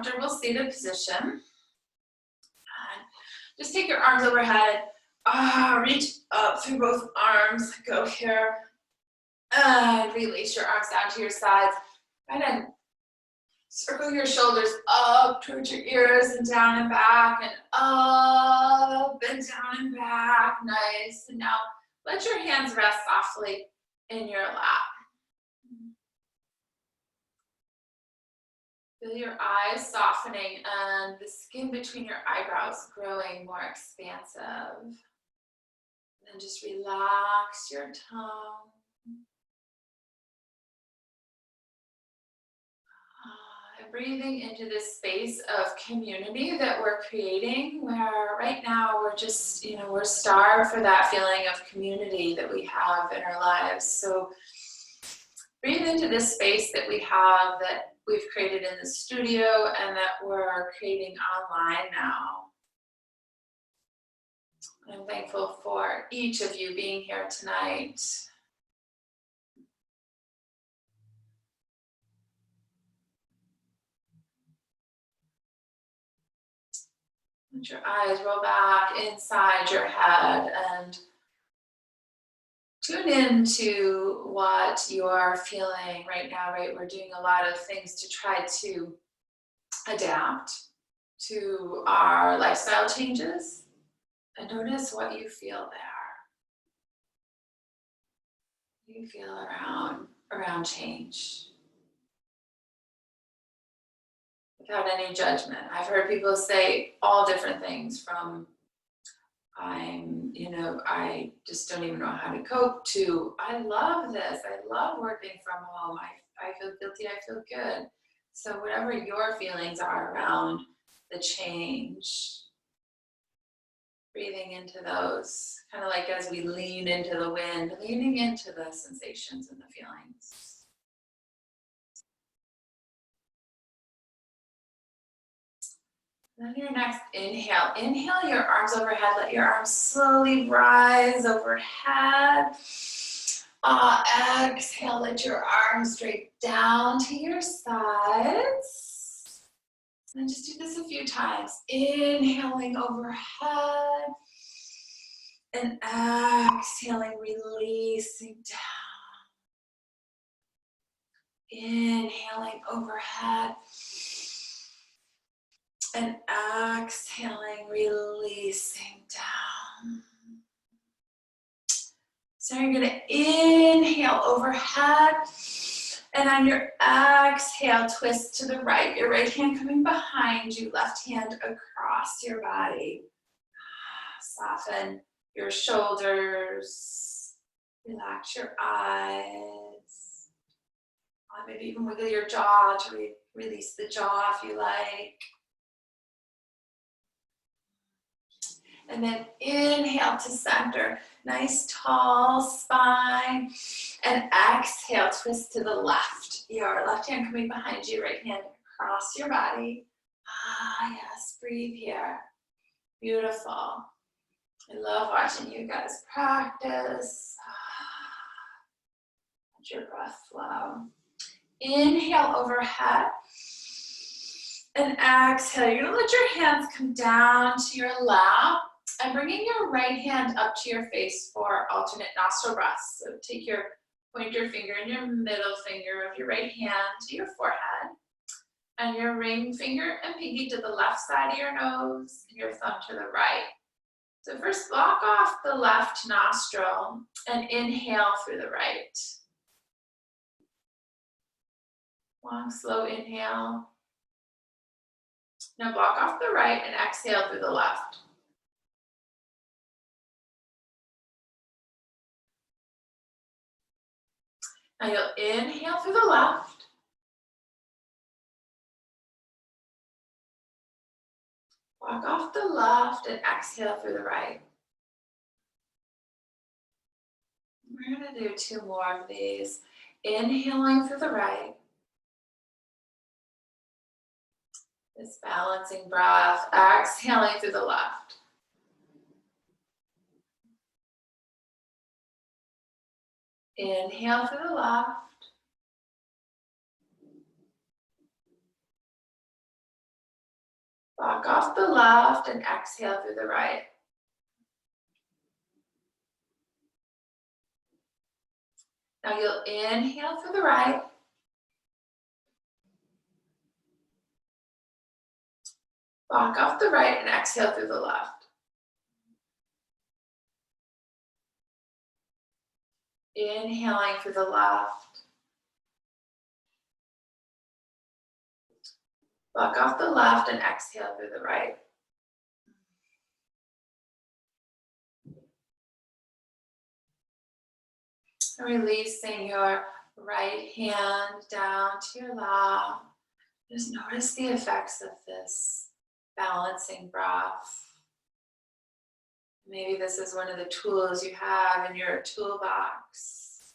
comfortable seated position. And just take your arms overhead. Reach up through both arms. Go here. And release your arms down to your sides. And then circle your shoulders up towards your ears and down and back and up and down and back. Nice. And now let your hands rest softly in your lap. Feel your eyes softening and the skin between your eyebrows growing more expansive. And then just relax your tongue. And breathing into this space of community that we're creating, where right now we're just, we're starved for that feeling of community that we have in our lives. So breathe into this space that we have, that we've created in the studio and that we're creating online now. I'm thankful for each of you being here tonight. Let your eyes roll back inside your head and tune into what you're feeling right now, right? We're doing a lot of things to try to adapt to our lifestyle changes. And notice what you feel there. You feel around change. Without any judgment. I've heard people say all different things, from I just don't even know how to cope, to I love this. I love working from home. I feel guilty. I feel good. So whatever your feelings are around the change, breathing into those, kind of like as we lean into the wind, leaning into the sensations and the feelings. Then your next inhale. Inhale your arms overhead. Let your arms slowly rise overhead. Exhale, let your arms straight down to your sides. And just do this a few times. Inhaling overhead. And exhaling, releasing down. Inhaling overhead. And exhaling, releasing down. So you're going to inhale overhead. And on your exhale, twist to the right. Your right hand coming behind you, left hand across your body. Soften your shoulders. Relax your eyes. Maybe even wiggle your jaw to release the jaw if you like. And then inhale to center. Nice tall spine. And exhale, twist to the left. Your left hand coming behind you, right hand across your body. Yes, breathe here. Beautiful. I love watching you guys practice. Let your breath flow. Inhale overhead. And exhale. You're going to let your hands come down to your lap. And bringing your right hand up to your face for alternate nostril breaths. So take your pointer finger and your middle finger of your right hand to your forehead. And your ring finger and pinky to the left side of your nose. And your thumb to the right. So first block off the left nostril and inhale through the right. Long, slow inhale. Now block off the right and exhale through the left. Now you'll inhale through the left. Block off the left and exhale through the right. We're going to do 2 more of these. Inhaling through the right. This balancing breath. Exhaling through the left. Inhale through the left. Block off the left and exhale through the right. Now you'll inhale through the right. Block off the right and exhale through the left. Inhaling through the left. Block off the left and exhale through the right. Releasing your right hand down to your lap. Just notice the effects of this balancing breath. Maybe this is one of the tools you have in your toolbox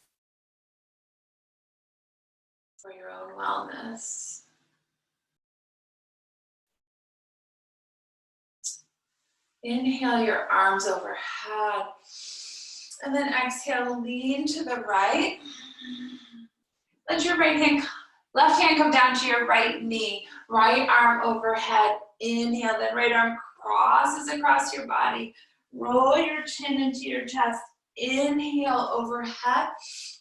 for your own wellness. Inhale your arms overhead. And then exhale, lean to the right. Let your left hand come down to your right knee. Right arm overhead. Inhale, then right arm crosses across your body. Roll your chin into your chest. Inhale overhead.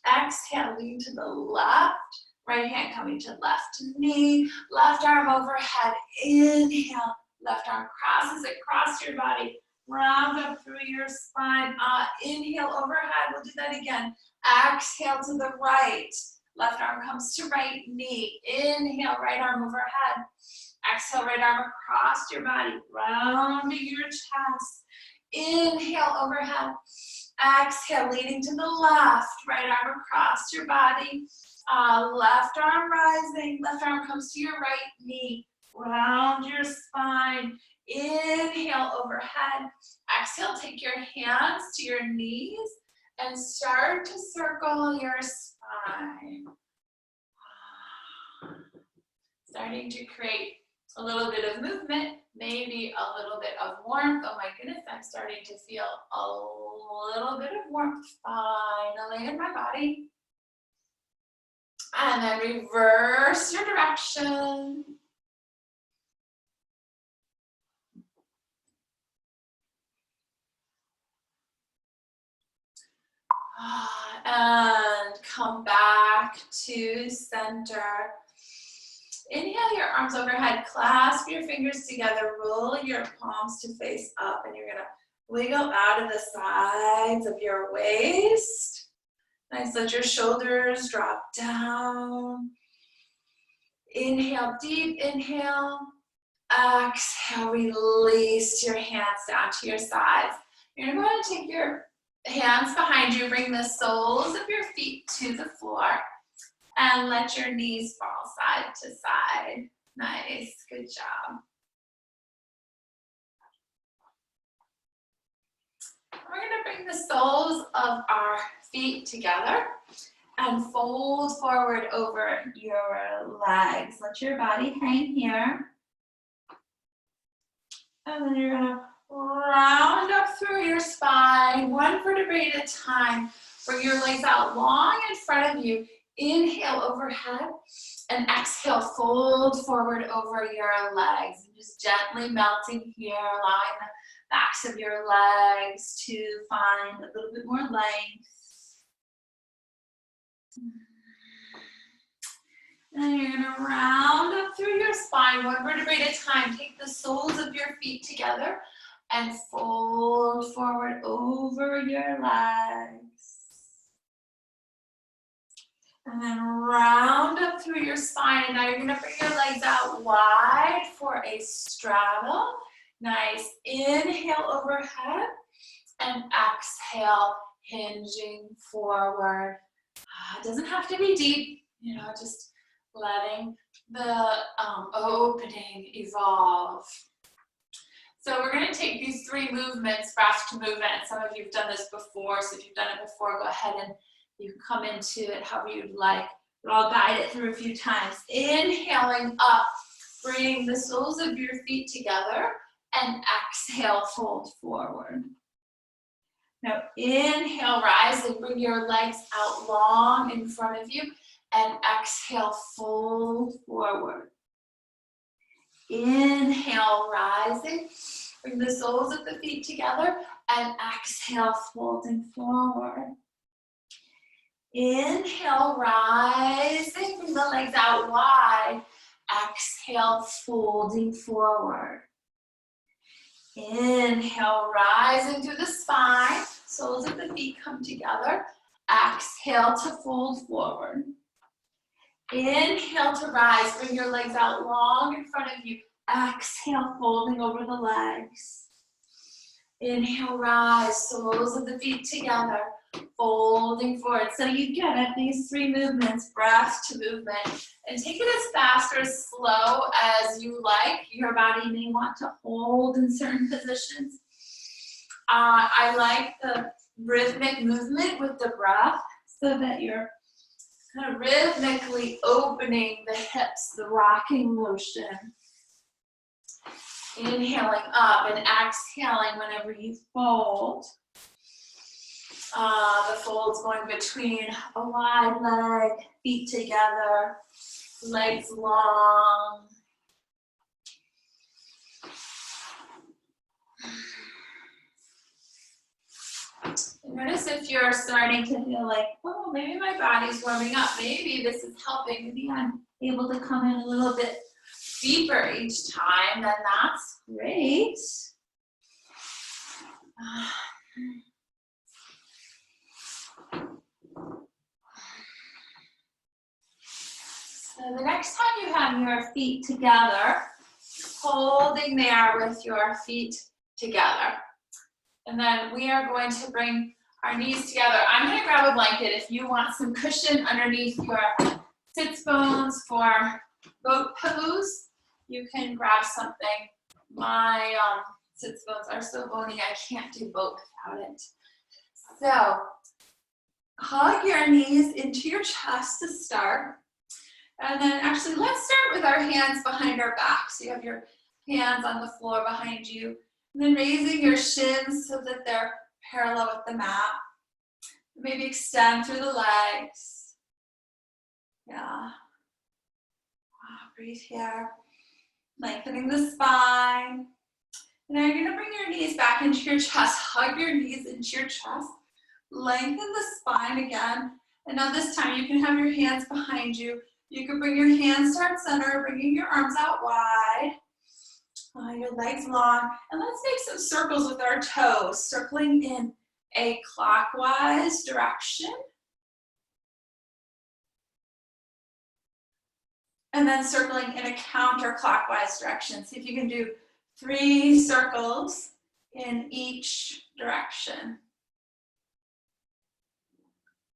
Exhale, lean to the left. Right hand coming to left knee. Left arm overhead. Inhale. Left arm crosses across your body. Round up through your spine. Inhale overhead. We'll do that again. Exhale to the right. Left arm comes to right knee. Inhale, right arm overhead. Exhale, right arm across your body. Rounding your chest. Inhale overhead. Exhale, leaning to the left. Right arm across your body. Left arm rising. Left arm comes to your right knee. Round your spine. Inhale overhead. Exhale, take your hands to your knees and start to circle your spine. Starting to create a little bit of movement, maybe a little bit of warmth. Oh my goodness, I'm starting to feel a little bit of warmth finally in my body. And then reverse your direction. And come back to center. Inhale your arms overhead, clasp your fingers together, roll your palms to face up, and you're gonna wiggle out of the sides of your waist. Nice, let your shoulders drop down. Inhale, deep inhale. Exhale, release your hands down to your sides. You're going to take your hands behind you, bring the soles of your feet to the floor, and let your knees fall side to side. Nice, good job. We're gonna bring the soles of our feet together and fold forward over your legs. Let your body hang here. And then you're gonna round up through your spine, one vertebrae at a time. Bring your legs out long in front of you. Inhale overhead and exhale, fold forward over your legs. And just gently melting here, allowing the backs of your legs to find a little bit more length. And you're gonna round up through your spine, one vertebrae at a time. Take the soles of your feet together and fold forward over your legs. And then round up through your spine. And now you're gonna bring your legs out wide for a straddle. Nice, inhale overhead and exhale, hinging forward. It doesn't have to be deep, just letting the opening evolve. So we're going to take these three movements, fast movement. Some of you have done this before, so if you've done it before, go ahead and you can come into it however you'd like. But I'll guide it through a few times. Inhaling up, bring the soles of your feet together, and exhale, fold forward. Now inhale, rise and bring your legs out long in front of you, and exhale, fold forward. Inhale. Inhale, rising. Bring the soles of the feet together and exhale, folding forward. Inhale, rising. Bring the legs out wide. Exhale, folding forward. Inhale, rising through the spine. Soles of the feet come together. Exhale to fold forward. Inhale to rise. Bring your legs out long in front of you. Exhale, folding over the legs. Inhale, rise. Soles of the feet together. Folding forward. So you get it, these 3 movements, breath to movement. And take it as fast or as slow as you like. Your body may want to hold in certain positions. I like the rhythmic movement with the breath so that you're kind of rhythmically opening the hips, the rocking motion. Inhaling up and exhaling whenever you fold. The fold's going between a wide leg, feet together, legs long. Notice if you're starting to feel like, oh, maybe my body's warming up. Maybe this is helping. Maybe I'm able to come in a little bit deeper each time. Then that's great. So the next time you have your feet together, holding there with your feet together. And then we are going to bring our knees together. I'm going to grab a blanket if you want some cushion underneath your sits bones for boat pose. You can grab something. My sits bones are so bony, I can't do boat without it. So hug your knees into your chest to start. And then actually, let's start with our hands behind our back. So you have your hands on the floor behind you. And then raising your shins so that they're parallel with the mat. Maybe extend through the legs. Yeah. Breathe here. Lengthening the spine. And now you're going to bring your knees back into your chest. Hug your knees into your chest. Lengthen the spine again. And now this time you can have your hands behind you. You can bring your hands to center, bringing your arms out wide. Your legs long. And let's make some circles with our toes, circling in a clockwise direction. And then circling in a counterclockwise direction. See if you can do 3 circles in each direction.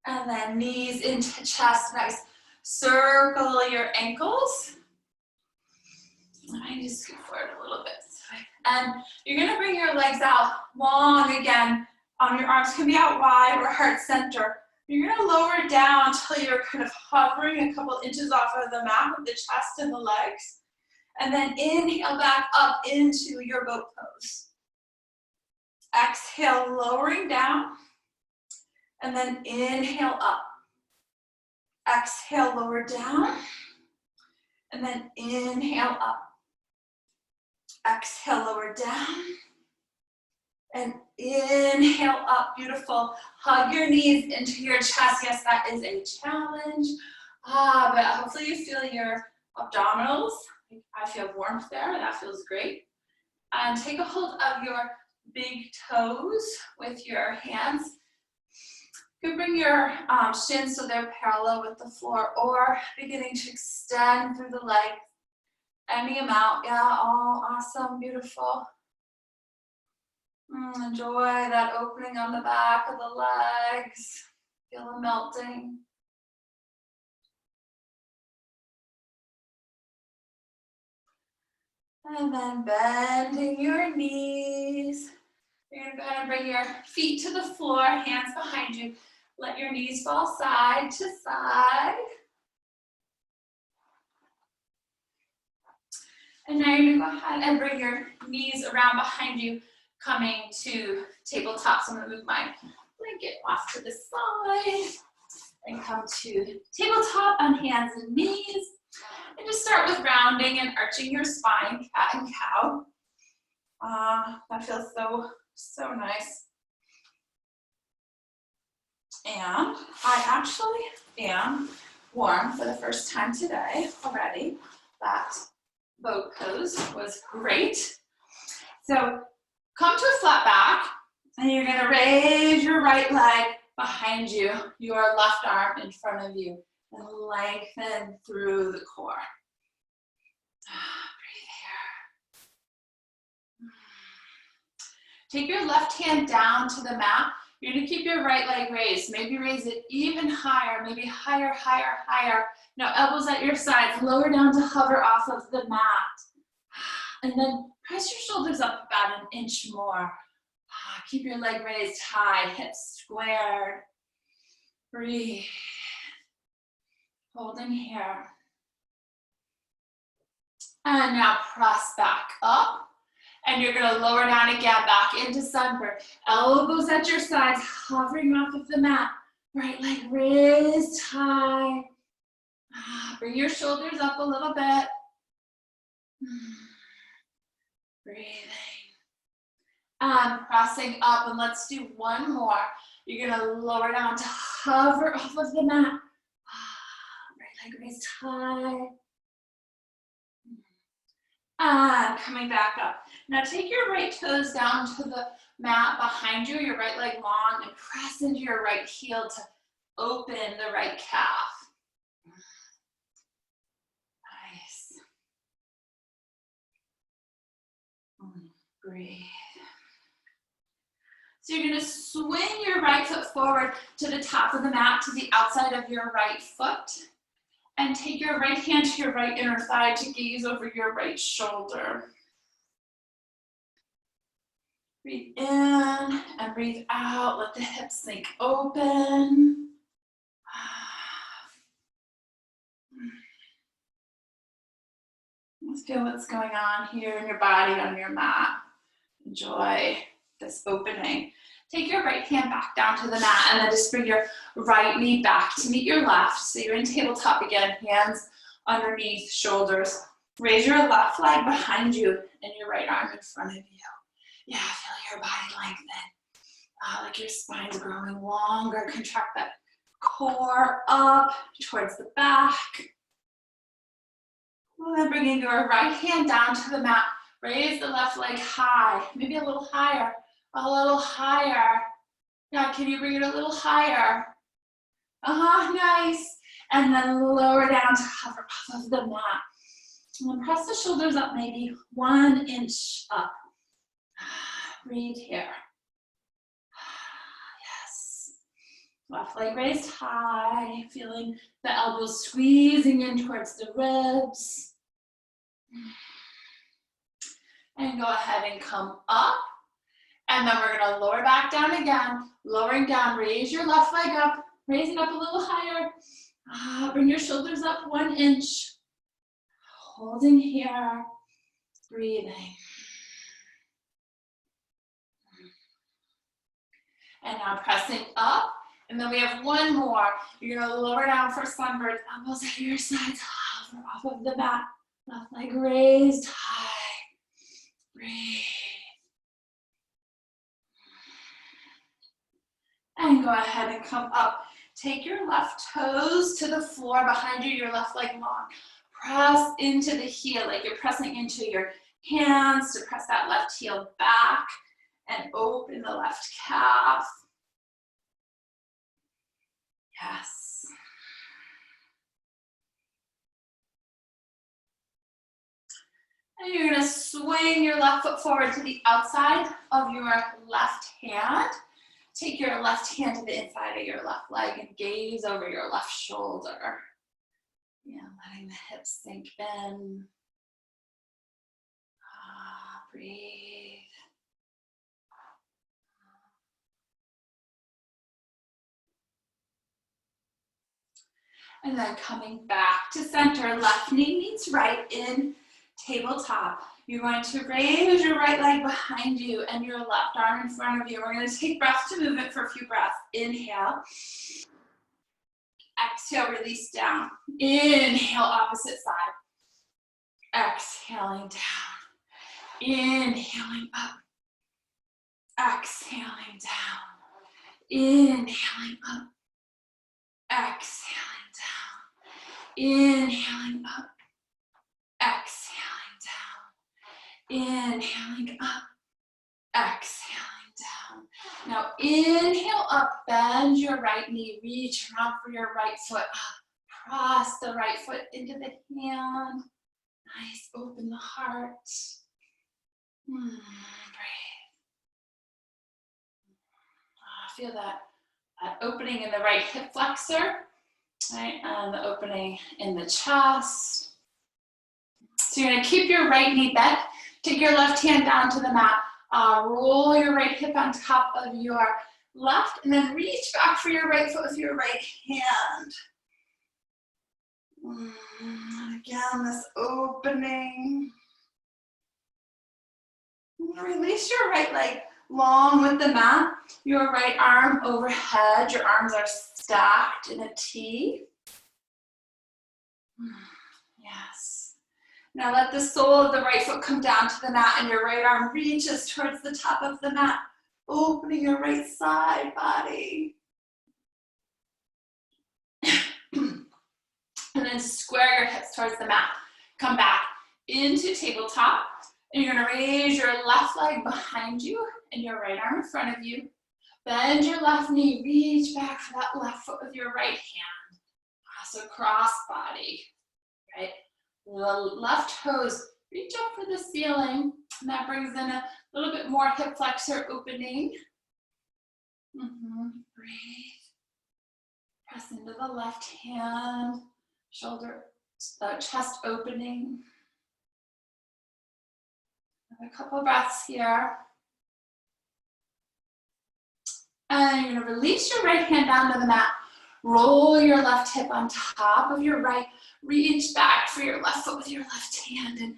And then knees into chest, nice. Circle your ankles. I just scoot forward a little bit. And you're gonna bring your legs out long again. Your arms can be out wide or heart center. You're gonna lower down until you're kind of hovering a couple inches off of the mat with the chest and the legs. And then inhale back up into your boat pose. Exhale, lowering down. And then inhale up. Exhale, lower down. And then inhale up. Exhale, lower down. And inhale up, beautiful. Hug your knees into your chest. Yes, that is a challenge. But hopefully you feel your abdominals. I feel warmth there, that feels great. And take a hold of your big toes with your hands. You can bring your shins so they're parallel with the floor or beginning to extend through the legs. Any amount, yeah, all awesome, beautiful. Enjoy that opening on the back of the legs. Feel them melting. And then bending your knees. You're going to go ahead and bring your feet to the floor, hands behind you. Let your knees fall side to side. And now you're going to go ahead and bring your knees around behind you, coming to tabletop. So I'm going to move my blanket off to the side and come to tabletop on hands and knees. And just start with rounding and arching your spine, cat and cow. That feels so, so nice. And I actually am warm for the first time today already. That boat pose was great. So come to a flat back, and you're gonna raise your right leg behind you, your left arm in front of you, and lengthen through the core. Breathe here. Take your left hand down to the mat. You're gonna keep your right leg raised. Maybe raise it even higher, maybe higher, higher, higher. Now elbows at your sides, lower down to hover off of the mat. And then press your shoulders up about an inch more. Keep your leg raised high, hips squared. Breathe. Holding here. And now press back up. And you're gonna lower down again, back into sunbird. Elbows at your sides, hovering off of the mat. Right leg raised high. Bring your shoulders up a little bit. Breathing. And pressing up, and let's do one more. You're gonna lower down to hover off of the mat. Right leg raised high. And coming back up. Now take your right toes down to the mat behind you, your right leg long, and press into your right heel to open the right calf. Nice. Breathe. So you're gonna swing your right foot forward to the top of the mat, to the outside of your right foot. And take your right hand to your right inner thigh to gaze over your right shoulder. Breathe in and breathe out. Let the hips sink open. Let's feel what's going on here in your body, on your mat. Enjoy this opening. Take your right hand back down to the mat, and then just bring your right knee back to meet your left. So you're in tabletop again, hands underneath shoulders. Raise your left leg behind you and your right arm in front of you. Yeah, feel your body lengthen. Like your spine's growing longer. Contract that core up towards the back. And then bringing your right hand down to the mat. Raise the left leg high, maybe a little higher. A little higher. Yeah, can you bring it a little higher? Nice. And then lower down to hover off of the mat. And then press the shoulders up maybe 1 inch up. Breathe here. Yes. Left leg raised high, feeling the elbows squeezing in towards the ribs. And go ahead and come up. And then we're gonna lower back down again, lowering down, raise your left leg up, raise it up a little higher. Bring your shoulders up 1 inch. Holding here, breathing. And now pressing up, and then we have one more. You're gonna lower down for sunbird, elbows at your sides, hover off of the mat. Left leg raised high, breathe. And go ahead and come up. Take your left toes to the floor behind you, your left leg long. Press into the heel, like you're pressing into your hands to press that left heel back and open the left calf. Yes. And you're gonna swing your left foot forward to the outside of your left hand. Take your left hand to the inside of your left leg and gaze over your left shoulder. Yeah, letting the hips sink in. Breathe. And then coming back to center, left knee meets right in tabletop. You're going to raise your right leg behind you and your left arm in front of you. We're going to take breath to move it for a few breaths. Inhale. Exhale, release down. Inhale, opposite side. Exhaling down. Inhaling up. Exhaling down. Inhaling up. Exhaling down. Inhaling up. Exhaling down. Inhaling up. Exhaling down. Now inhale up, bend your right knee, reach around for your right foot up. Cross the right foot into the hand. Nice, open the heart. Breathe. Feel that opening in the right hip flexor, right? And the opening in the chest. So you're gonna keep your right knee bent. Take your left hand down to the mat. Roll your right hip on top of your left, and then reach back for your right foot with your right hand. And again, this opening. Release your right leg long with the mat. Your right arm overhead. Your arms are stacked in a T. Yes. Now let the sole of the right foot come down to the mat and your right arm reaches towards the top of the mat, opening your right side body. And then square your hips towards the mat. Come back into tabletop. And you're gonna raise your left leg behind you and your right arm in front of you. Bend your left knee, reach back for that left foot with your right hand. So cross body, right? The left toes reach up for the ceiling, and that brings in a little bit more hip flexor opening. Breathe. Press into the left hand, shoulder, chest opening. A couple breaths here. And you're gonna release your right hand down to the mat. Roll your left hip on top of your right. Reach back for your left foot with your left hand and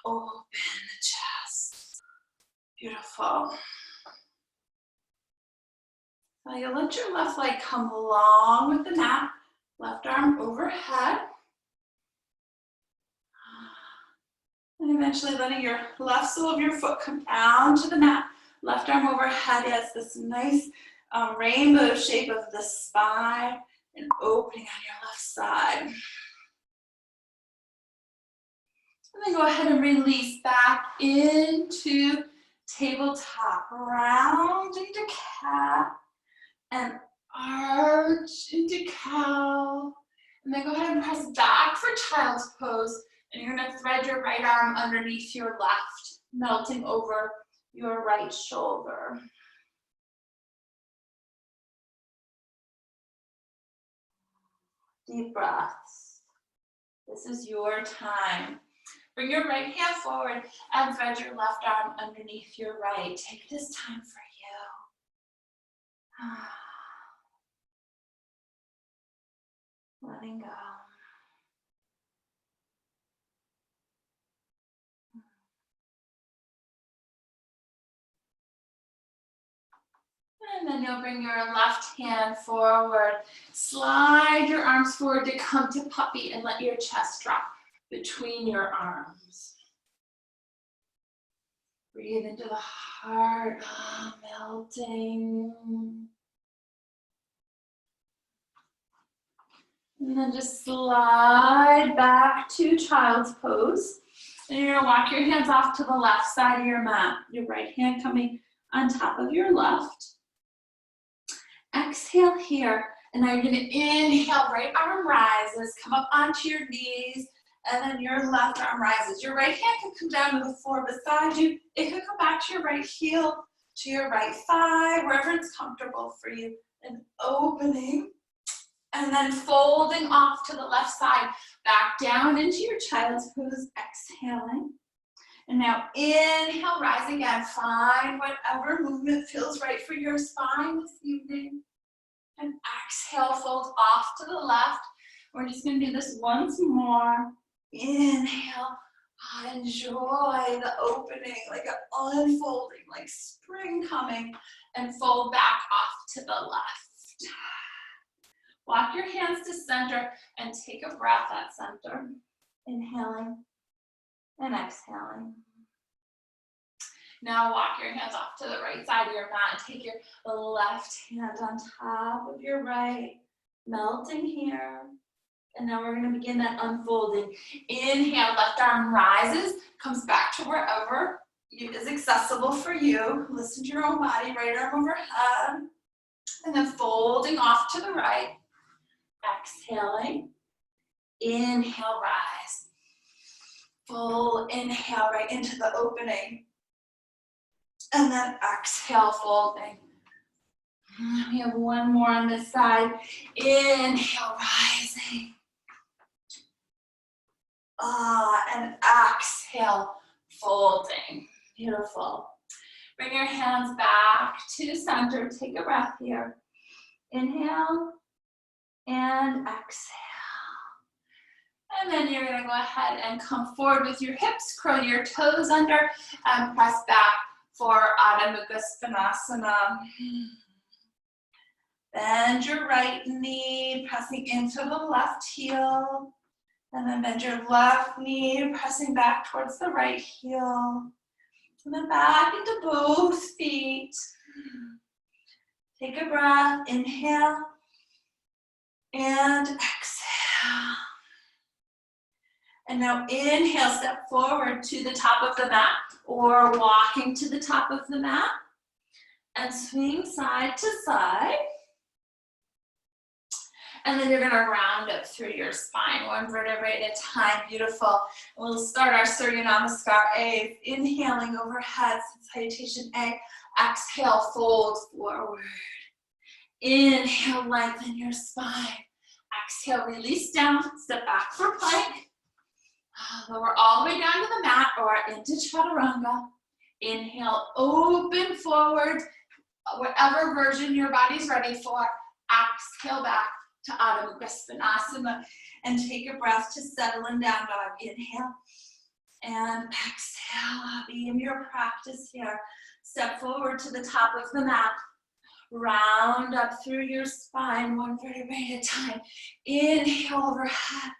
open the chest. Beautiful. Now you'll let your left leg come long with the mat. Left arm overhead. And eventually letting your left sole of your foot come down to the mat. Left arm overhead as this nice rainbow shape of the spine and opening on your left side. And then go ahead and release back into tabletop. Round into cat and arch into cow. And then go ahead and press back for child's pose. And you're gonna thread your right arm underneath your left, melting over your right shoulder. Deep breaths. This is your time. Bring your right hand forward and thread your left arm underneath your right. Take this time for you. Letting go. And then you'll bring your left hand forward. Slide your arms forward to come to puppy and let your chest drop between your arms. Breathe into the heart, melting. And then just slide back to child's pose. And you're gonna walk your hands off to the left side of your mat. Your right hand coming on top of your left. Exhale here, and now you're gonna inhale, right arm rises, come up onto your knees, and then your left arm rises. Your right hand can come down to the floor beside you. It could come back to your right heel, to your right thigh, wherever it's comfortable for you. And opening, and then folding off to the left side, back down into your child's pose, exhaling. And now inhale, rise again. Find whatever movement feels right for your spine this evening. And exhale, fold off to the left. We're just gonna do this once more. Inhale, enjoy the opening, like an unfolding, like spring coming. And fold back off to the left. Walk your hands to center and take a breath at center. Inhaling and exhaling. Now walk your hands off to the right side of your mat and take your left hand on top of your right, melting here. And now we're going to begin that unfolding. Inhale, left arm rises, comes back to wherever is accessible for you. Listen to your own body, right arm overhead. And then folding off to the right. Exhaling. Inhale, rise. Full inhale right into the opening. And then exhale, folding. We have one more on this side. Inhale, rising. And exhale, folding. Beautiful. Bring your hands back to center. Take a breath here. Inhale and exhale. And then you're going to go ahead and come forward with your hips, curl your toes under, and press back for Adho Mukha Svanasana. Bend your right knee, pressing into the left heel. And then bend your left knee, pressing back towards the right heel. And then back into both feet. Take a breath, inhale, and exhale. And now inhale, step forward to the top of the mat or walking to the top of the mat and swing side to side. And then you're gonna round up through your spine, one vertebrae at a time, beautiful. We'll start our Surya Namaskar A, inhaling overhead, Salutation A, exhale, fold forward. Inhale, lengthen your spine. Exhale, release down, step back for plank. Lower all the way down to the mat or into Chaturanga. Inhale, open forward, whatever version your body's ready for. Exhale back to Adho Mukha Svanasana and take a breath to settle in down dog. Inhale and exhale. Be in your practice here. Step forward to the top of the mat. Round up through your spine, one vertebrae at a time. Inhale overhead.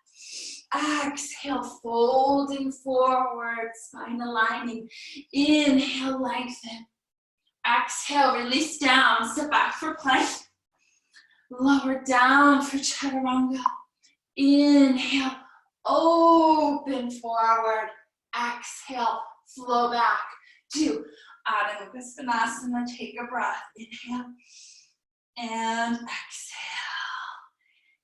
Exhale, folding forward, spine aligning. Inhale, lengthen. Exhale, release down, step back for plank. Lower down for Chaturanga. Inhale, open forward. Exhale, flow back to Adho Mukha Svanasana. Take a breath. Inhale and exhale.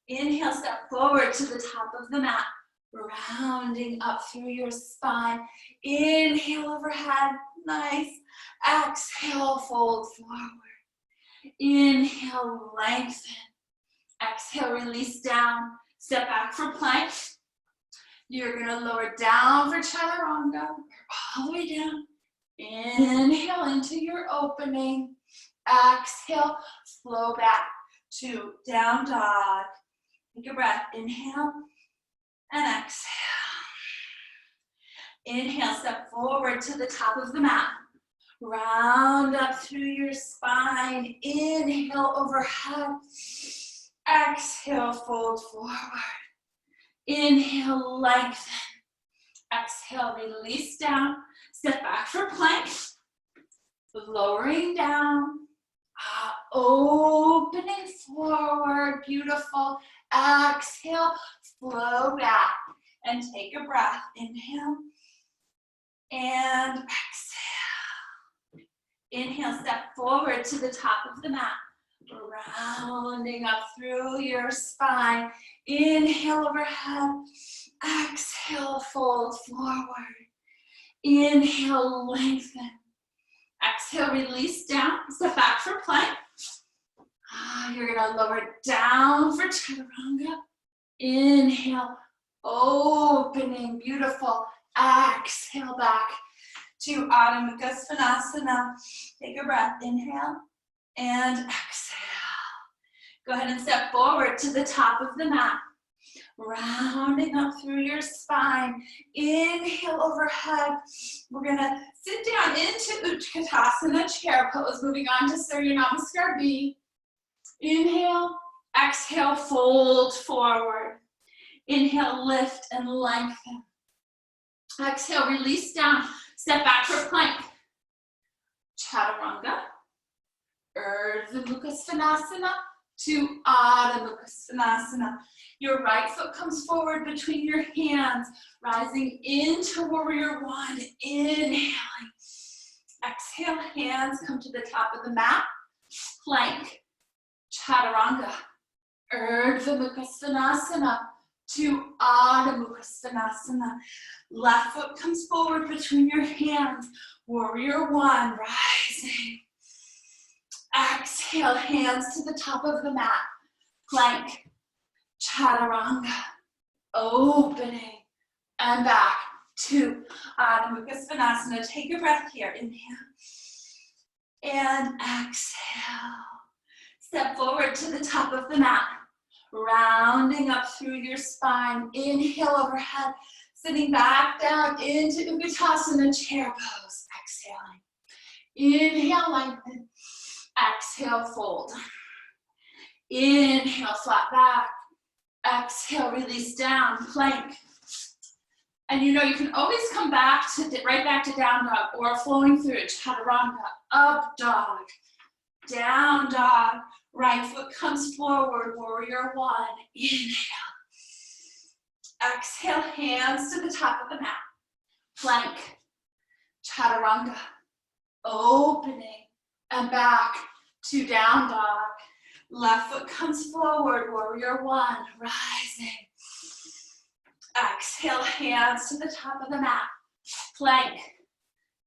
Inhale, step forward to the top of the mat. Rounding up through your spine. Inhale overhead. Nice. Exhale, fold forward. Inhale, lengthen. Exhale, release down. Step back for plank. You're going to lower down for Chaturanga. All the way down. Inhale into your opening. Exhale, flow back to down dog. Take a breath. Inhale and exhale. Inhale, step forward to the top of the mat. Round up through your spine. Inhale overhead. Exhale, fold forward. Inhale, lengthen. Exhale, release down. Step back for plank. Lowering down. Opening forward. Beautiful. Exhale, flow back. And take a breath. Inhale. And exhale. Inhale, step forward to the top of the mat. Rounding up through your spine. Inhale overhead. Exhale, fold forward. Inhale, lengthen. Exhale, release down. Step back for plank. You're going to lower down for Chaturanga. Inhale, opening, beautiful. Exhale back to Adho Mukha Svanasana. Take a breath. Inhale and exhale. Go ahead and step forward to the top of the mat. Rounding up through your spine. Inhale overhead. We're going to sit down into Utkatasana, chair pose. Moving on to Surya Namaskar B. Inhale, exhale, fold forward. Inhale, lift and lengthen. Exhale, release down. Step back for plank. Mukha Svanasana to Adho Mukha Svanasana. Your right foot comes forward between your hands, rising into Warrior One, inhaling. Exhale, hands come to the top of the mat, plank, chaturanga, Urdhva Mukha Svanasana to Adho Mukha Svanasana. Left foot comes forward between your hands, Warrior One, rising. Exhale, hands to the top of the mat, plank, chaturanga, opening, and back to Adho Mukha Svanasana. Take a breath here, inhale, and exhale. Step forward to the top of the mat, rounding up through your spine. Inhale overhead, sitting back down into Uttanasana, chair pose. Exhaling. Inhale, lengthen. Exhale, fold. Inhale, flat back. Exhale, release down, plank. And you know, you can always come back to right back to down dog or flowing through chaturanga, up dog, down dog. Right foot comes forward, Warrior One. Inhale. Exhale, hands to the top of the mat. Plank, chaturanga, opening, and back to down dog. Left foot comes forward, Warrior One, rising. Exhale, hands to the top of the mat. Plank,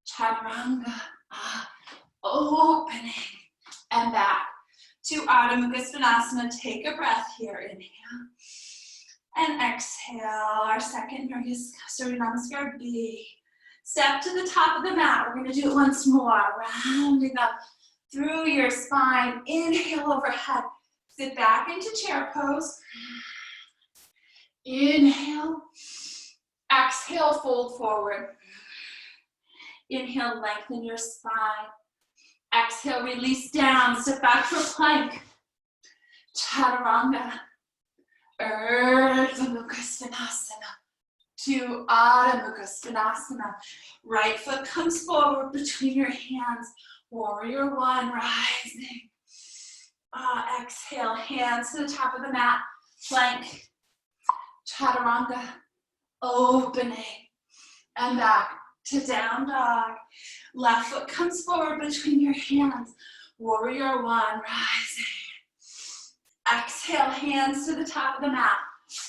chaturanga, opening, and back to Adho Mukha Svanasana. Take a breath here, inhale. And exhale, our second Surya Namaskar B. Step to the top of the mat. We're gonna do it once more, rounding up through your spine. Inhale overhead. Sit back into chair pose. Inhale. Exhale, fold forward. Inhale, lengthen your spine. Exhale, release down. Step back to a plank. Chaturanga. Urdhva Mukha Svanasana to Adho Mukha Svanasana. Right foot comes forward between your hands. Warrior One, rising. Exhale, hands to the top of the mat. Plank, chaturanga, opening, and back to down dog. Left foot comes forward between your hands. Warrior One, rising. Exhale, hands to the top of the mat.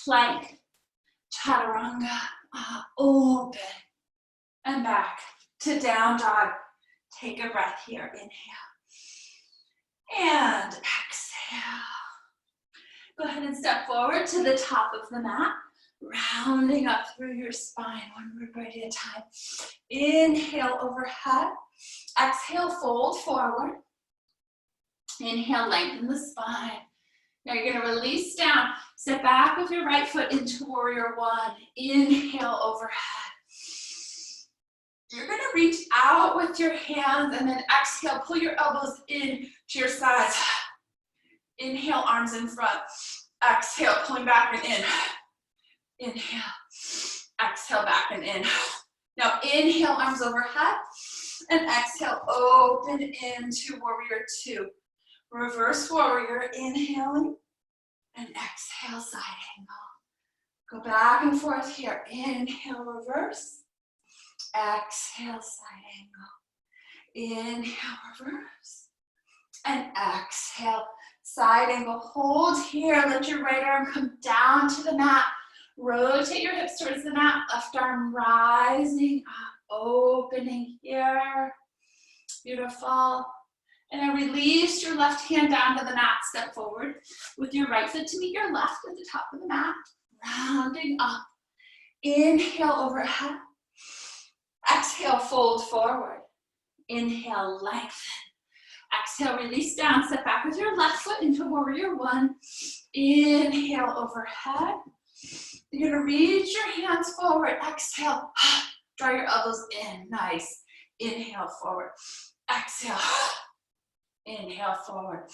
Plank, chaturanga, open, and back to down dog. Take a breath here, inhale. And exhale. Go ahead and step forward to the top of the mat, rounding up through your spine, one vertebra at a time. Inhale overhead. Exhale, fold forward. Inhale, lengthen the spine. Now you're gonna release down. Step back with your right foot into Warrior One. Inhale overhead. You're gonna reach out with your hands and then exhale, pull your elbows in to your sides. Inhale, arms in front. Exhale, pulling back and in. Inhale, exhale, back and in. Now inhale, arms overhead, and exhale, open into Warrior Two. Reverse warrior, inhaling, and exhale, side angle. Go back and forth here. Inhale, reverse. Exhale, side angle. Inhale, reverse. And exhale, side angle. Hold here. Let your right arm come down to the mat. Rotate your hips towards the mat. Left arm rising up, opening here. Beautiful. And then release your left hand down to the mat. Step forward with your right foot to meet your left at the top of the mat. Rounding up. Inhale overhead. Exhale, fold forward. Inhale, lengthen. Exhale, release down. Step back with your left foot into Warrior One. Inhale overhead. You're gonna reach your hands forward. Exhale, draw your elbows in. Nice. Inhale, forward. Exhale. Inhale, forward.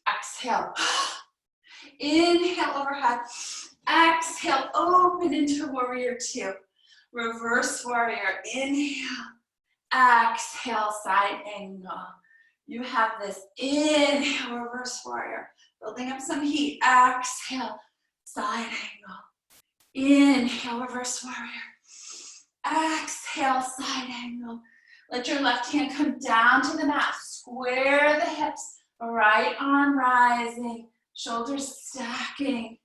Exhale. Inhale, overhead. Exhale, open into Warrior Two. Reverse warrior. Inhale. Exhale, side angle. You have this. Inhale, reverse warrior. Building up some heat. Exhale, side angle. Inhale, reverse warrior. Exhale, side angle. Let your left hand come down to the mat. Square the hips. Right arm rising. Shoulders stacking.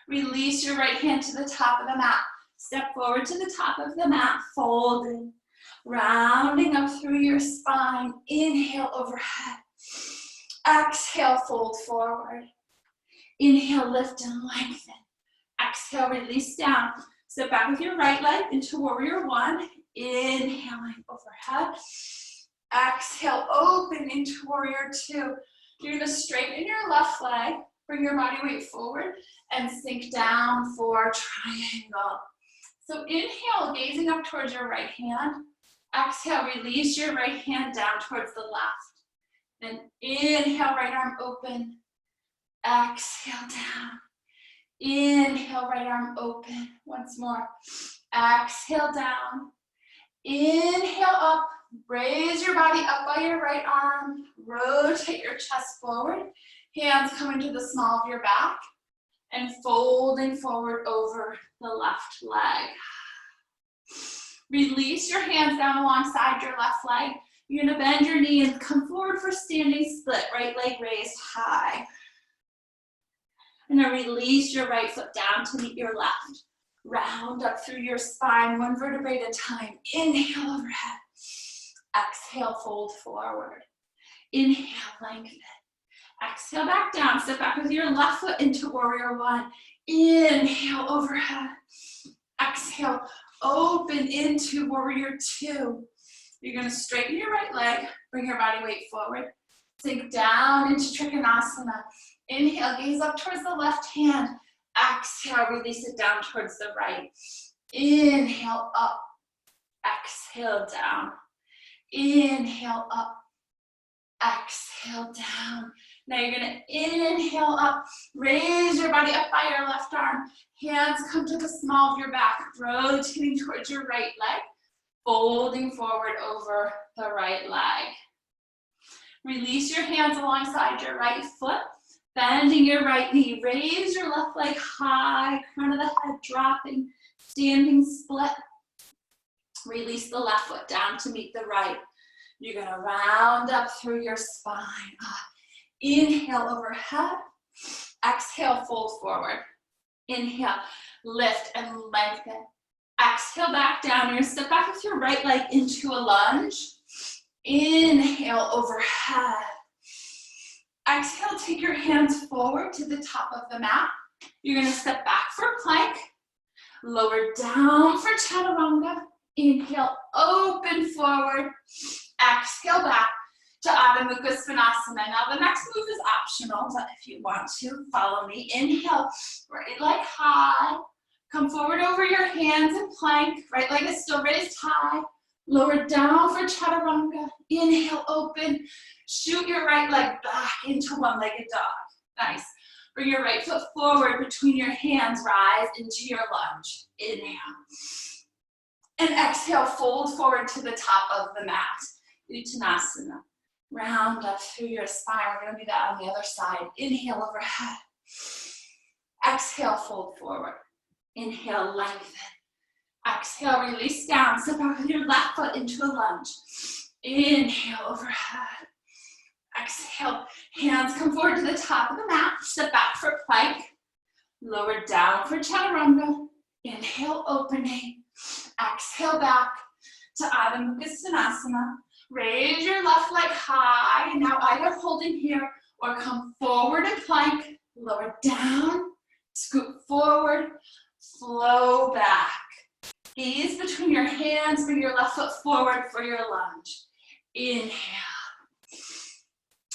Release your right hand to the top of the mat. Step forward to the top of the mat, folding. Rounding up through your spine. Inhale, overhead. Exhale, fold forward. Inhale, lift and lengthen. Exhale, release down. Step back with your right leg into warrior one. Inhaling overhead. Exhale, open into warrior two. You're gonna straighten your left leg, bring your body weight forward, and sink down for triangle. So inhale, gazing up towards your right hand. Exhale, release your right hand down towards the left. Then inhale, right arm open. Exhale, down. Inhale, right arm open. Once more. Exhale, down. Inhale, up. Raise your body up by your right arm. Rotate your chest forward. Hands coming to the small of your back. And folding forward over the left leg. Release your hands down alongside your left leg. You're gonna bend your knee and come forward for standing split. Right leg raised high. And then release your right foot down to meet your left. Round up through your spine, one vertebrae at a time. Inhale, overhead. Exhale, fold forward. Inhale, lengthen. Exhale, back down. Step back with your left foot into warrior one. Inhale, overhead. Exhale, open into warrior two. You're gonna straighten your right leg, bring your body weight forward. Sink down into Trikonasana. Inhale, gaze up towards the left hand. Exhale, release it down towards the right. Inhale, up. Exhale, down. Inhale, up. Exhale, down. Now you're gonna inhale up. Raise your body up by your left arm. Hands come to the small of your back. Rotating towards your right leg. Folding forward over the right leg. Release your hands alongside your right foot. Bending your right knee. Raise your left leg high. Crown of the head dropping. Standing split. Release the left foot down to meet the right. You're gonna round up through your spine. Inhale, overhead. Exhale, fold forward. Inhale, lift and lengthen. Exhale, back down. You're gonna step back with your right leg into a lunge. Inhale, overhead. Exhale, take your hands forward to the top of the mat. You're gonna step back for plank. Lower down for chaturanga. Inhale, open forward. Exhale, back to Adho Mukha Svanasana. Now the next move is optional, but if you want to, follow me. Inhale, right leg high. Come forward over your hands and plank. Right leg is still raised high. Lower down for chaturanga. Inhale, open. Shoot your right leg back into one-legged dog. Nice. Bring your right foot forward between your hands. Rise into your lunge. Inhale. And exhale, fold forward to the top of the mat. Uttanasana. Round up through your spine. We're going to do that on the other side. Inhale, overhead. Exhale, fold forward. Inhale, lengthen. Exhale, release down. Step out with your left foot into a lunge. Inhale, overhead. Exhale, hands come forward to the top of the mat. Step back for plank. Lower down for chaturanga. Inhale, opening. Exhale, back to Adho Mukha Svanasana. Raise your left leg high. Now either holding here or come forward and plank. Lower down. Scoot forward. Flow back. Gaze between your hands. Bring your left foot forward for your lunge. Inhale.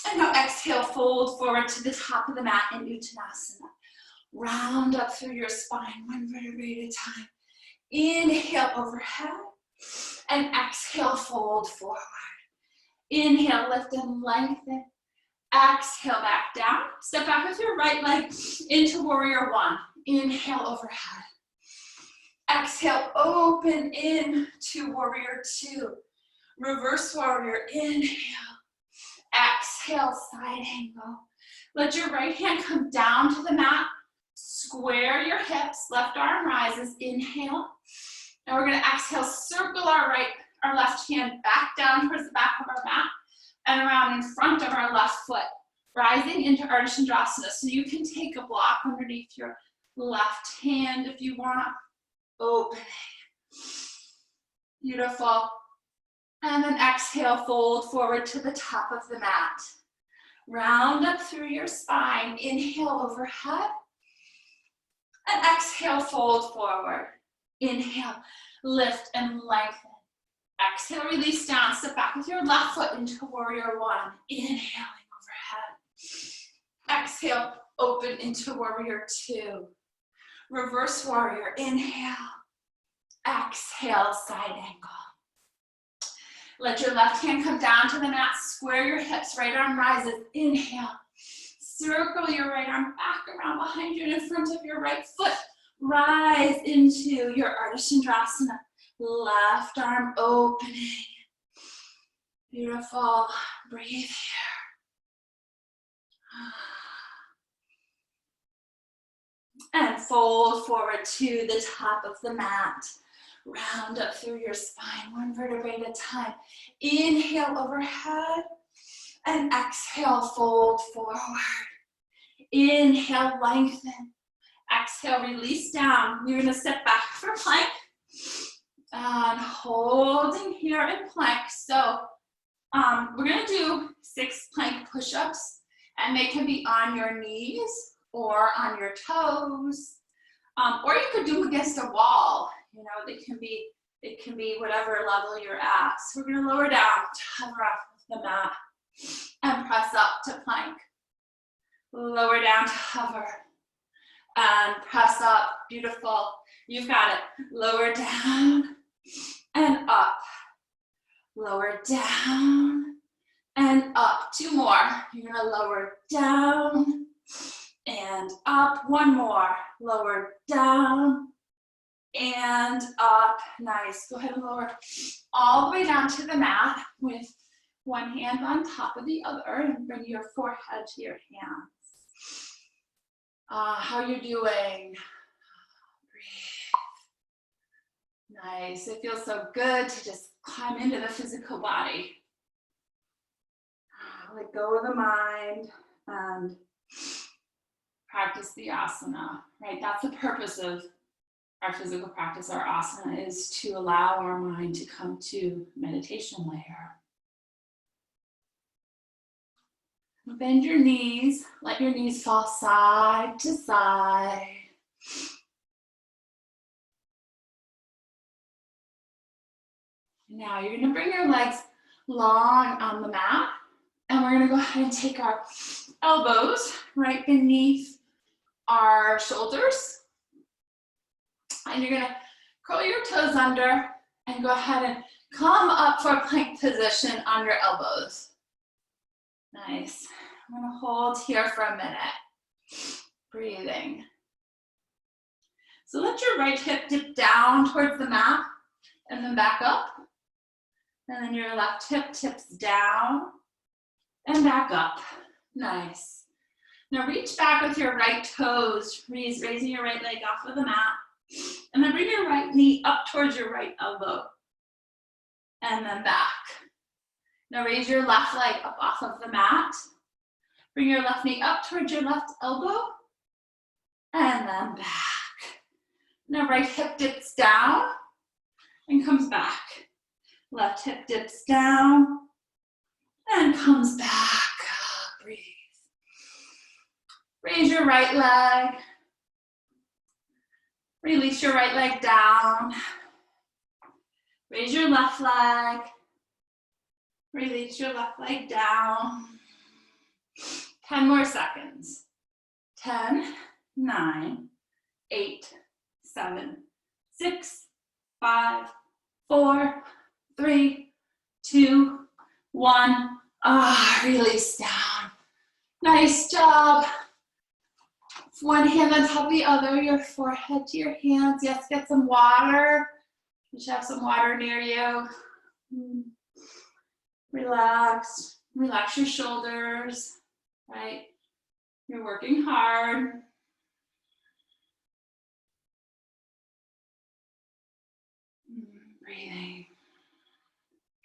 And now exhale, fold forward to the top of the mat in Uttanasana. Round up through your spine, one vertebrae at a time. Inhale, overhead. And exhale, fold forward. Inhale, lift and lengthen. Exhale, back down. Step back with your right leg into warrior one. Inhale, overhead. Exhale, open in to warrior two. Reverse warrior, inhale. Exhale, side angle. Let your right hand come down to the mat. Square your hips, left arm rises, inhale. Now we're gonna exhale, circle our left hand back down towards the back of our mat and around in front of our left foot, rising into Ardha Chandrasana. So you can take a block underneath your left hand if you want. Opening. Beautiful. And then exhale, fold forward to the top of the mat. Round up through your spine. Inhale overhead. And exhale, fold forward. Inhale, lift and lengthen. Exhale, release down. Step back with your left foot into warrior one. Inhaling overhead. Exhale, open into warrior two. Reverse warrior. Inhale. Exhale, side angle. Let your left hand come down to the mat. Square your hips. Right arm rises. Inhale. Circle your right arm back around behind you and in front of your right foot. Rise into your Ardha Chandrasana. Left arm opening. Beautiful. Breathe here. And fold forward to the top of the mat. Round up through your spine, one vertebrae at a time. Inhale overhead and exhale, fold forward. Inhale, lengthen. Exhale, release down. You're gonna step back for plank. And holding here in plank. So we're gonna do 6 plank push-ups, and they can be on your knees or on your toes. Or you could do them against a wall. You know, it can be whatever level you're at. So we're gonna lower down to hover off the mat and press up to plank. Lower down to hover and press up. Beautiful. You've got it. Lower down and up. Lower down and up. 2 more. You're gonna lower down and up. 1 more. Lower down and up. Nice. Go ahead and lower all the way down to the mat with one hand on top of the other, and bring your forehead to your hands. How are you doing? Breathe. Nice. It feels so good to just climb into the physical body. Let go of the mind and practice the asana, right? That's the purpose of our physical practice. Our asana is to allow our mind to come to meditation layer. Bend your knees, let your knees fall side to side. Now you're gonna bring your legs long on the mat, and we're gonna go ahead and take our elbows right beneath our shoulders. And you're gonna curl your toes under and go ahead and come up for a plank position on your elbows. Nice. I'm gonna hold here for a minute. Breathing. So let your right hip dip down towards the mat and then back up. And then your left hip tips down and back up. Nice. Now reach back with your right toes, raising your right leg off of the mat. And then bring your right knee up towards your right elbow. And then back. Now raise your left leg up off of the mat. Bring your left knee up towards your left elbow. And then back. Now right hip dips down and comes back. Left hip dips down and comes back. Breathe. Raise your right leg. Release your right leg down. Raise your left leg. Release your left leg down. 10 more seconds. 10, 9, 8, 7, 6, 5, 4, 3, 2, 1. Release down. Nice job. One hand on top of the other, your forehead to your hands. Yes, get some water. You should have some water near you. Relax. Relax your shoulders, right? You're working hard. Breathing.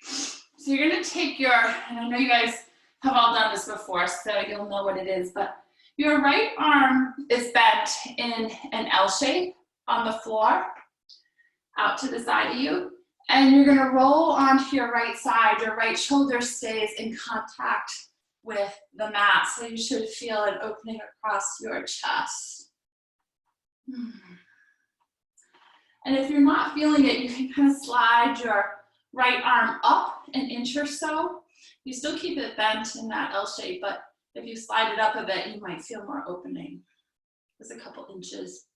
So you're gonna take your, and I know you guys have all done this before, so you'll know what it is, but your right arm is bent in an L shape on the floor, out to the side of you, and you're gonna roll onto your right side. Your right shoulder stays in contact with the mat, so you should feel an opening across your chest. And if you're not feeling it, you can kind of slide your right arm up an inch or so. You still keep it bent in that L shape, but if you slide it up a bit, you might feel more opening. Just a couple inches.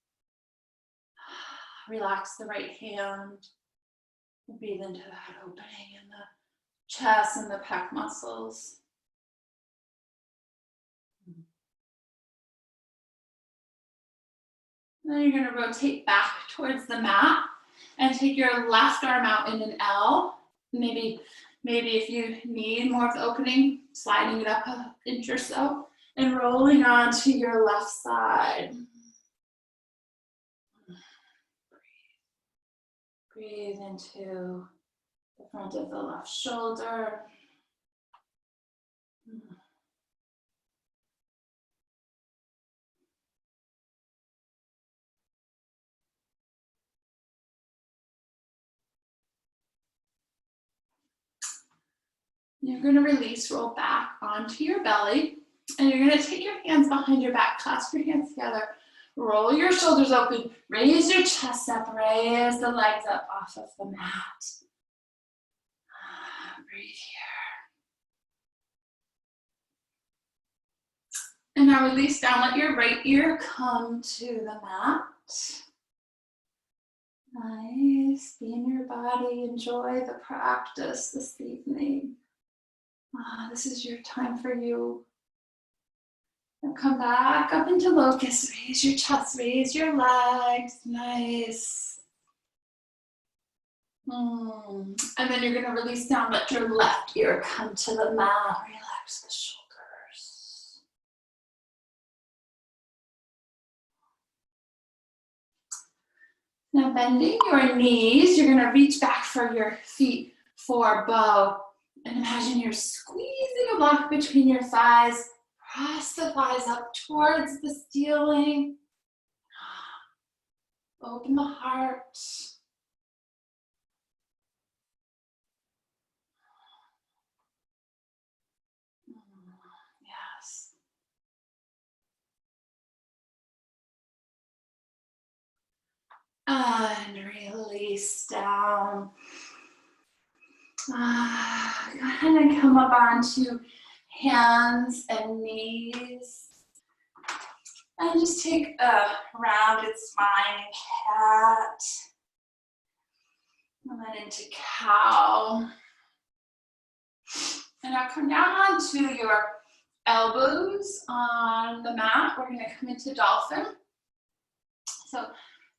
Relax the right hand. Breathe into that opening in the chest and the pec muscles. Then you're going to rotate back towards the mat and take your left arm out in an L. Maybe if you need more of the opening, sliding it up an inch or so and rolling onto your left side. Breathe into the front of the left shoulder. You're going to release, roll back onto your belly, and you're going to take your hands behind your back, clasp your hands together, roll your shoulders open, raise your chest up, raise the legs up off of the mat. Breathe here. And now release down, let your right ear come to the mat. Nice, be in your body, enjoy the practice this evening. This is your time for you. And come back up into locust, raise your chest, raise your legs, nice. And then you're gonna release down, let your left ear come to the mat, relax the shoulders. Now bending your knees, you're gonna reach back for your feet for bow. And imagine you're squeezing a block between your thighs. Press the thighs up towards the ceiling. Open the heart. Yes. And release down. Go ahead and come up onto hands and knees. And just take a rounded spine, cat. And then into cow. And now come down onto your elbows on the mat. We're gonna come into dolphin. So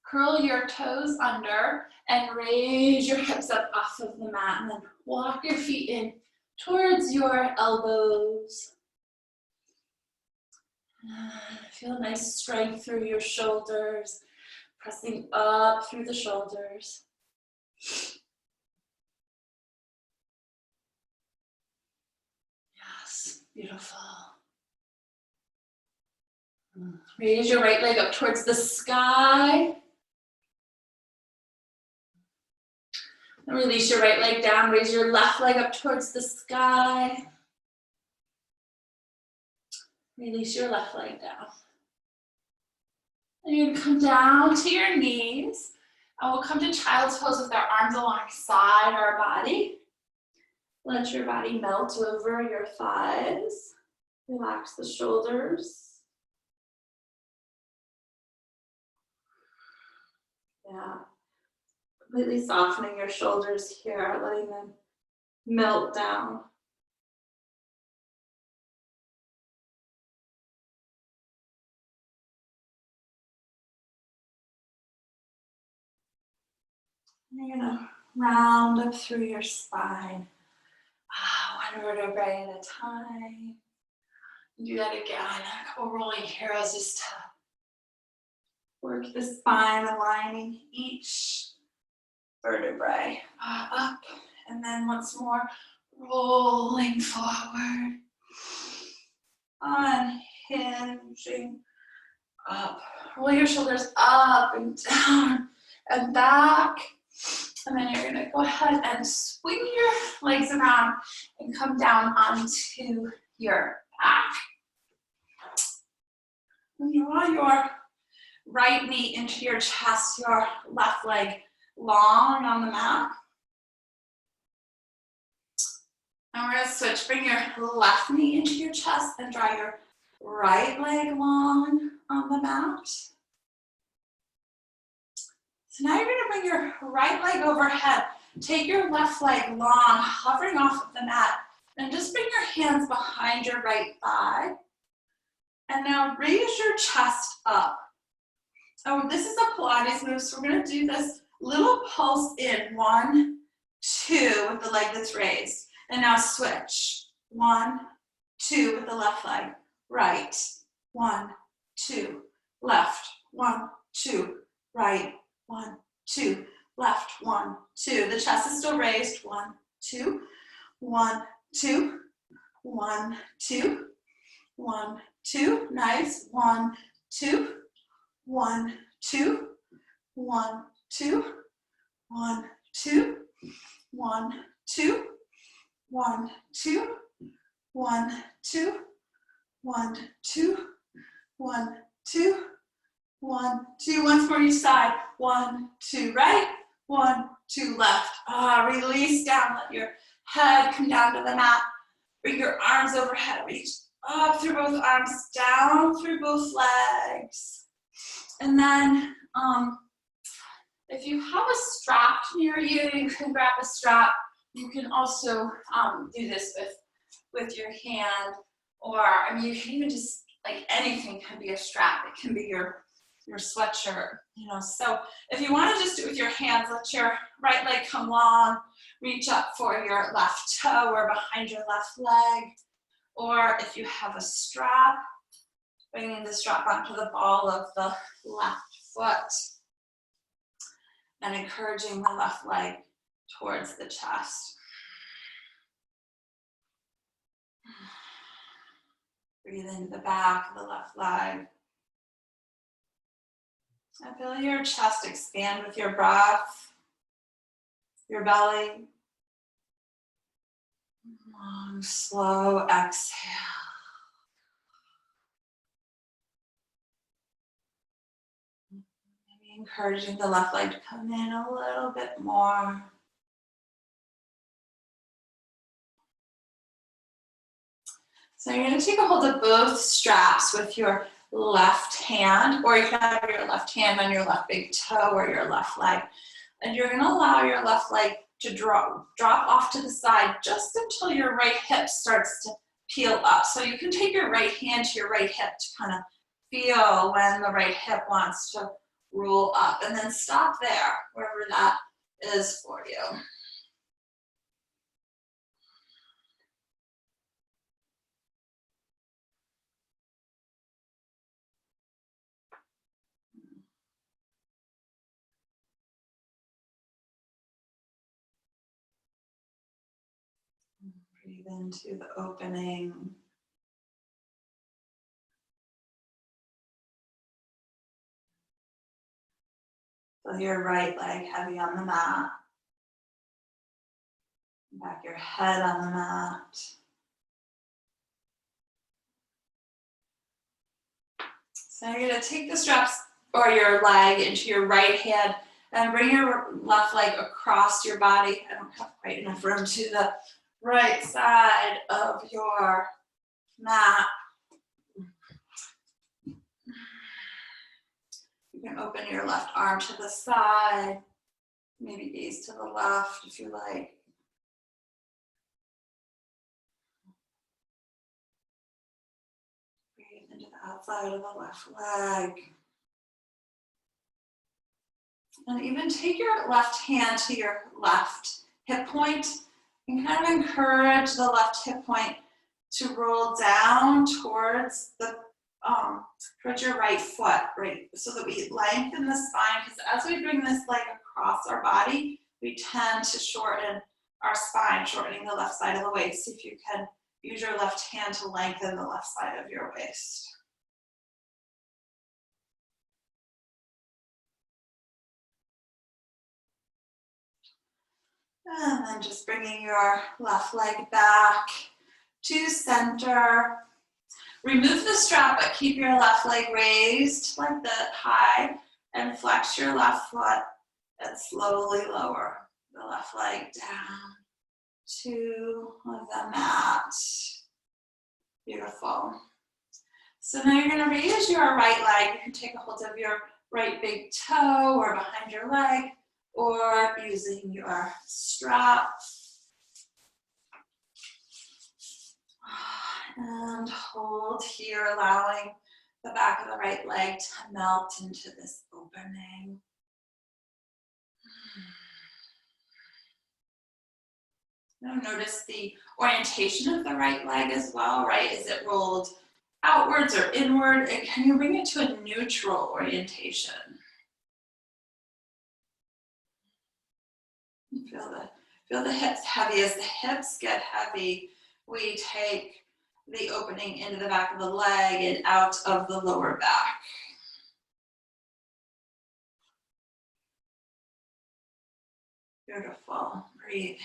curl your toes under and raise your hips up off of the mat, and then walk your feet in towards your elbows. Feel nice strength through your shoulders, pressing up through the shoulders. Yes, beautiful. Raise your right leg up towards the sky. And release your right leg down. Raise your left leg up towards the sky. Release your left leg down. And you're going to come down to your knees. And we'll come to child's pose with our arms alongside our body. Let your body melt over your thighs. Relax the shoulders. Yeah. Completely softening your shoulders here, letting them melt down. And you're gonna round up through your spine. vertebrae at a time. Do that again. A couple rolling heroes just to work the spine, aligning each vertebrae up. And then once more, rolling forward. Unhinging up. Roll your shoulders up and down and back. And then you're gonna go ahead and swing your legs around and come down onto your back. And draw your right knee into your chest, your left leg long on the mat. And we're gonna switch. Bring your left knee into your chest and draw your right leg long on the mat. So now you're gonna bring your right leg overhead. Take your left leg long, hovering off of the mat, and just bring your hands behind your right thigh. And now raise your chest up. Oh, this is a Pilates move, so we're gonna do this little pulse in. 1, 2 with the leg that's raised. And now switch. 1, 2 with the left leg. Right. 1, 2. Left. 1, 2. Right. 1, 2. Left. 1, 2. The chest is still raised. 1, 2. 1, 2. 1, 2. 1, 2. Nice. 1, 2. 1, 2. 1, 2. 1, 2. 1, 2. 1, 2. 1, 2. 1, 2. 1, 2. 1, 2. Once more each side. 1, 2. Right. 1, 2. Left. Release down. Let your head come down to the mat. Bring your arms overhead. Reach up through both arms, down through both legs. And then if you have a strap near you, you can grab a strap. You can also do this with your hand, or I mean, you can even just, like, anything can be a strap. It can be your sweatshirt, you know. So if you want to just do it with your hands, let your right leg come long, reach up for your left toe or behind your left leg. Or if you have a strap, bringing the strap onto the ball of the left foot and encouraging the left leg towards the chest. Breathe into the back of the left leg. And feel your chest expand with your breath, your belly. Long, slow exhale. Maybe encouraging the left leg to come in a little bit more. So you're going to take a hold of both straps with your left hand, or you can have your left hand on your left big toe or your left leg. And you're going to allow your left leg to drop off to the side just until your right hip starts to peel up. So you can take your right hand to your right hip to kind of feel when the right hip wants to roll up, and then stop there, wherever that is for you. Breathe into the opening. Feel your right leg heavy on the mat. Back your head on the mat. So you're going to take the straps or your leg into your right hand and bring your left leg across your body. I don't have quite enough room to the right side of your mat. You can open your left arm to the side, maybe gaze to the left if you like. Breathe into the outside of the left leg. And even take your left hand to your left hip point And kind of encourage the left hip point to roll down towards the towards your right foot, right? So that we lengthen the spine, because as we bring this leg across our body, we tend to shorten our spine, shortening the left side of the waist. If you can use your left hand to lengthen the left side of your waist. And then just bringing your left leg back to center. Remove the strap, but keep your left leg raised like that high, and flex your left foot and slowly lower the left leg down to the mat. Beautiful. So now you're going to reuse your right leg. You can take a hold of your right big toe or behind your leg, or using your strap. And hold here, allowing the back of the right leg to melt into this opening. Now notice the orientation of the right leg as well, right? Is it rolled outwards or inward? And can you bring it to a neutral orientation? Feel the hips heavy. As the hips get heavy, we take the opening into the back of the leg and out of the lower back. Beautiful. Breathing.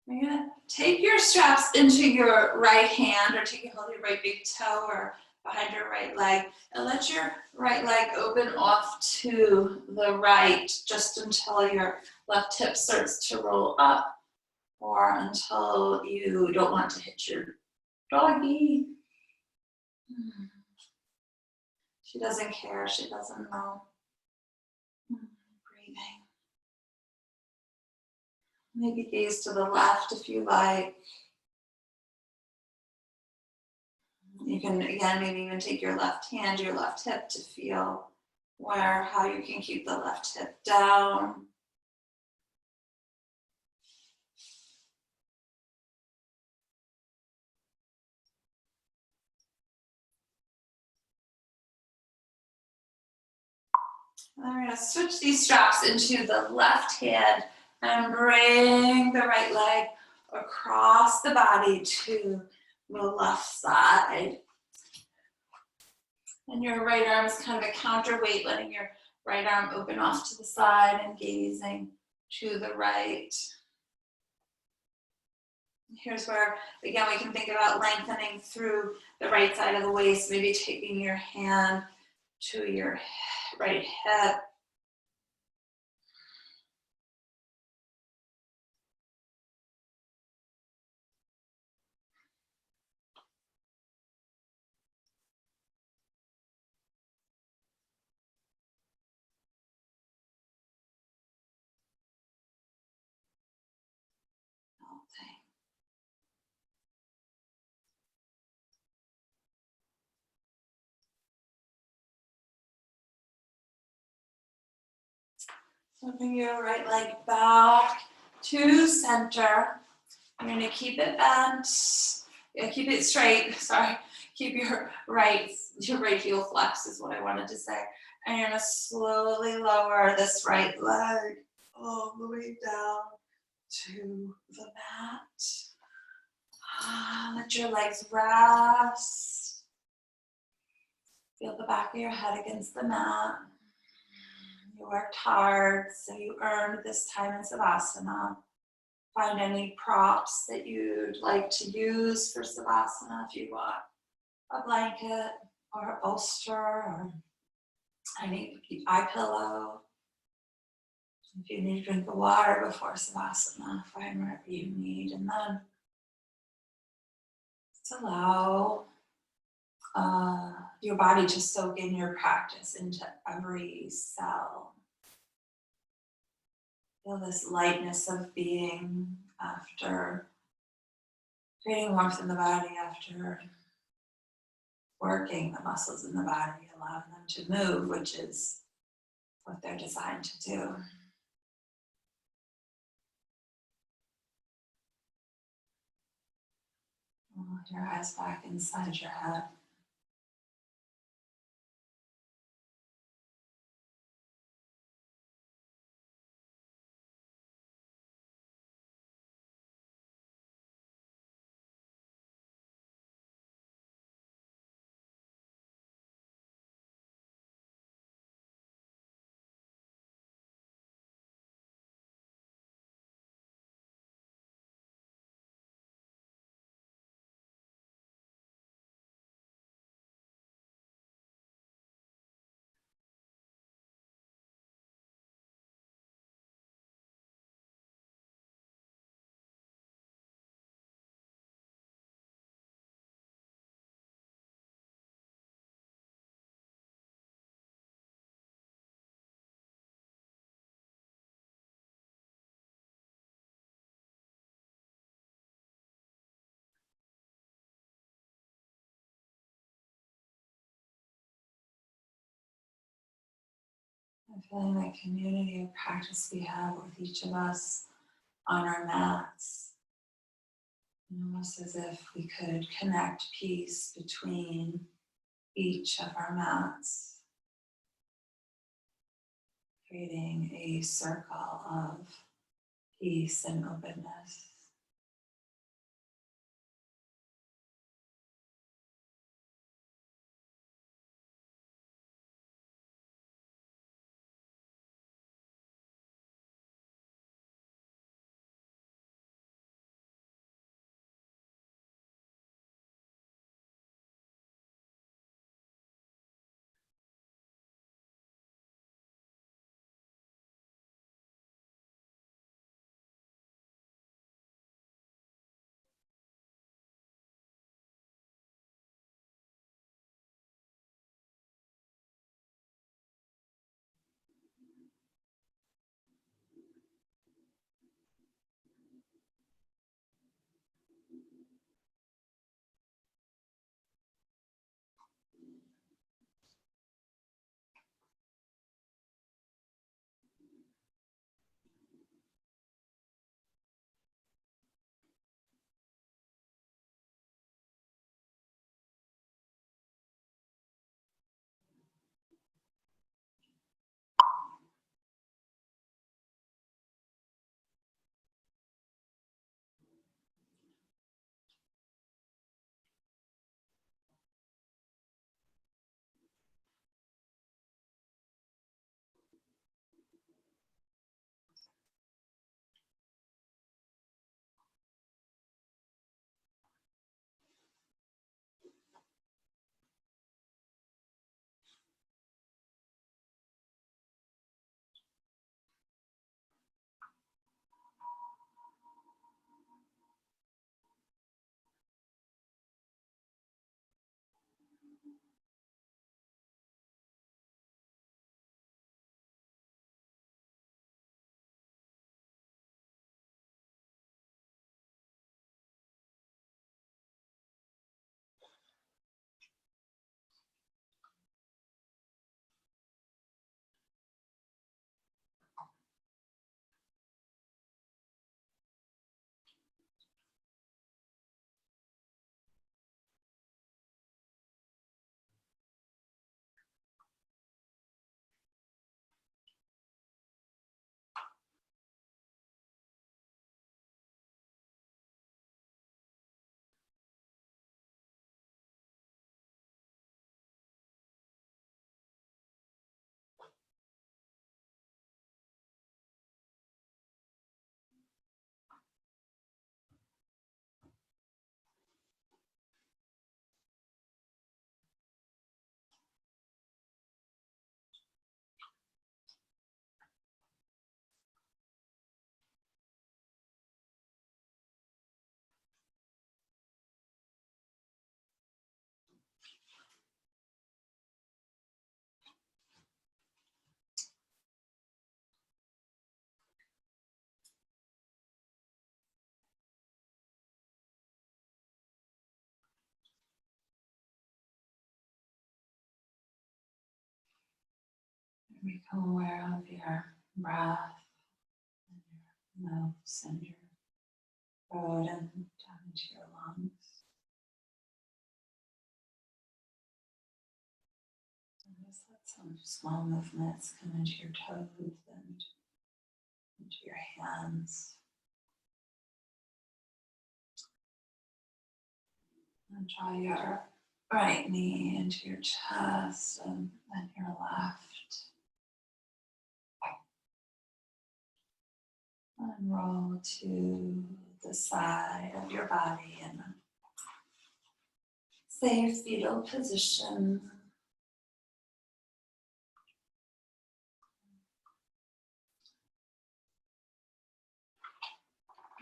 You're going to take your straps into your right hand, or take a hold of your right big toe or behind your right leg, and let your right leg open off to the right just until your left hip starts to roll up, or until you don't want to hit your doggy. She doesn't care, she doesn't know. Breathing. Maybe gaze to the left if you like. You can, again, maybe even take your left hand, your left hip to feel how you can keep the left hip down. And I'm going to switch these straps into the left hand and bring the right leg across the body to the left side. And your right arm is kind of a counterweight, letting your right arm open off to the side and gazing to the right. Here's where, again, we can think about lengthening through the right side of the waist, maybe taking your hand to your right hip. So bring your right leg back to center. You're going to keep it bent. Keep it straight. Sorry. Keep your right heel flexed is what I wanted to say. And you're going to slowly lower this right leg all the way down to the mat. Let your legs rest. Feel the back of your head against the mat. You worked hard, so you earned this time in Savasana. Find any props that you'd like to use for Savasana. If you want a blanket or a bolster or any eye pillow. If you need a drink of water before Savasana, find whatever you need. And then just allow your body to soak in your practice into every cell. Feel this lightness of being after creating warmth in the body, after working the muscles in the body, allowing them to move, which is what they're designed to do. Pull your eyes back inside your head. And feeling the community of practice we have with each of us on our mats. And almost as if we could connect peace between each of our mats, creating a circle of peace and openness. Become aware of your breath and your nose and your throat and down into your lungs. Small movements come into your toes and into your hands. And draw your right knee into your chest and then your left. And roll to the side of your body in a safe fetal position.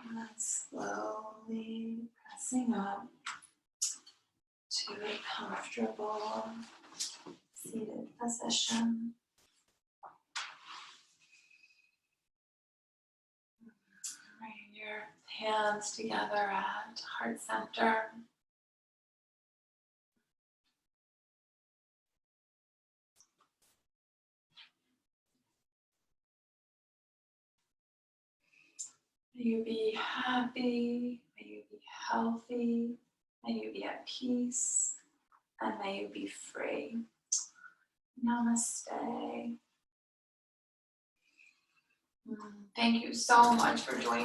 And then slowly pressing up to a comfortable seated position. Bring your hands together at heart center. May you be happy, may you be healthy, may you be at peace, and may you be free. Namaste. Thank you so much for joining